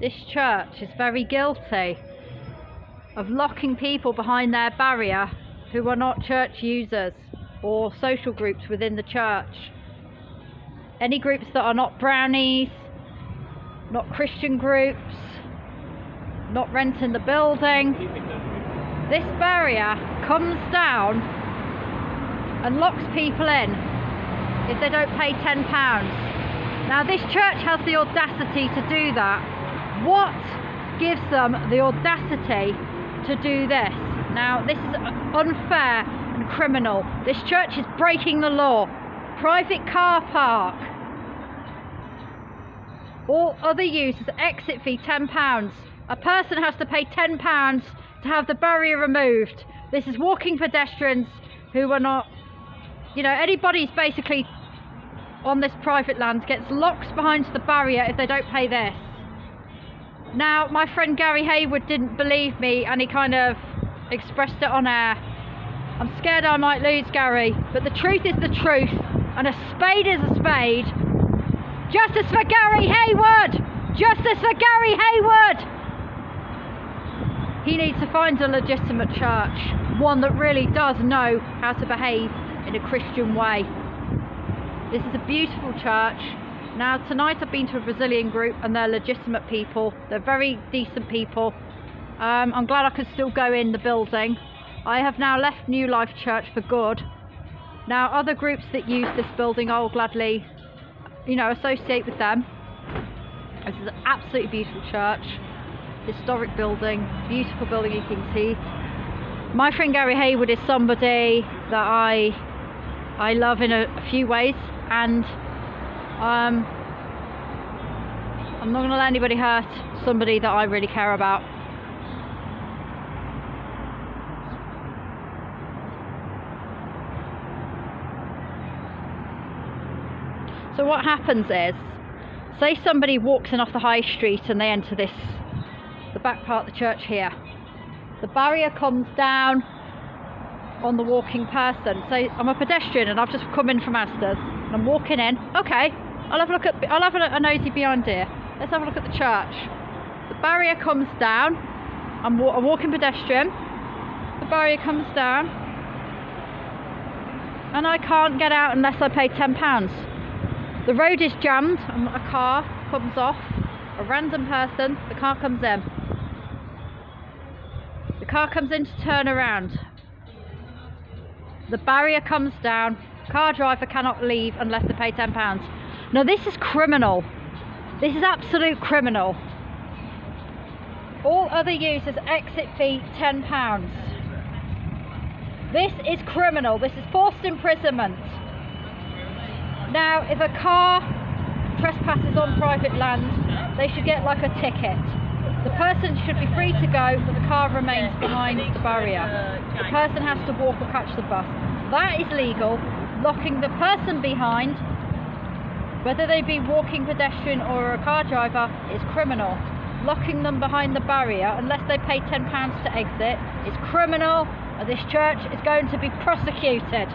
This church is very guilty of locking people behind their barrier who are not church users or social groups within the church. Any groups that are not brownies, not Christian groups, not renting the building. This barrier comes down and locks people in if they don't pay £10. Now this church has the audacity to do that. What gives them the audacity to do this? Now this is unfair and criminal. This church is breaking the law. Private car park. All other uses, exit fee £10. A person has to pay £10 to have the barrier removed. This is walking pedestrians who are not, you know, anybody's basically on this private land gets locked behind the barrier if they don't pay this. Now my friend Gary Haywood didn't believe me and he kind of expressed it on air. I'm scared I might lose Gary, but the truth is the truth and a spade is a spade. Justice for Gary Haywood! Justice for Gary Haywood! He needs to find a legitimate church, one that really does know how to behave in a Christian way. This is a beautiful church. Now tonight I've been to a Brazilian group and they're legitimate people. They're very decent people. I'm glad I could still go in the building. I have now left New Life Church for good. Now other groups that use this building I will gladly, you know, associate with them. This is an absolutely beautiful church. Historic building, beautiful building in King's Heath. My friend Gary Haywood is somebody that I love in a few ways, and I'm not going to let anybody hurt somebody that I really care about. So what happens is, say somebody walks in off the high street and they enter the back part of the church here. The barrier comes down on the walking person. So I'm a pedestrian and I've just come in from Asda's and I'm walking in. Okay, I'll have a nosy behind here. Let's have a look at the church. The barrier comes down. I'm a walking pedestrian. The barrier comes down and I can't get out unless I pay £10. The road is jammed and a car comes off. A random person, the car comes in. The car comes in to turn around. The barrier comes down. Car driver cannot leave unless they pay £10. Now this is criminal. This is absolute criminal. All other users exit fee £10. This is criminal. This is forced imprisonment. Now if a car trespasses on private land, they should get like a ticket. The person should be free to go, but the car remains behind the barrier. The person has to walk or catch the bus. That is legal. Locking the person behind, whether they be walking pedestrian or a car driver, is criminal. Locking them behind the barrier unless they pay £10 to exit is criminal, and this church is going to be prosecuted.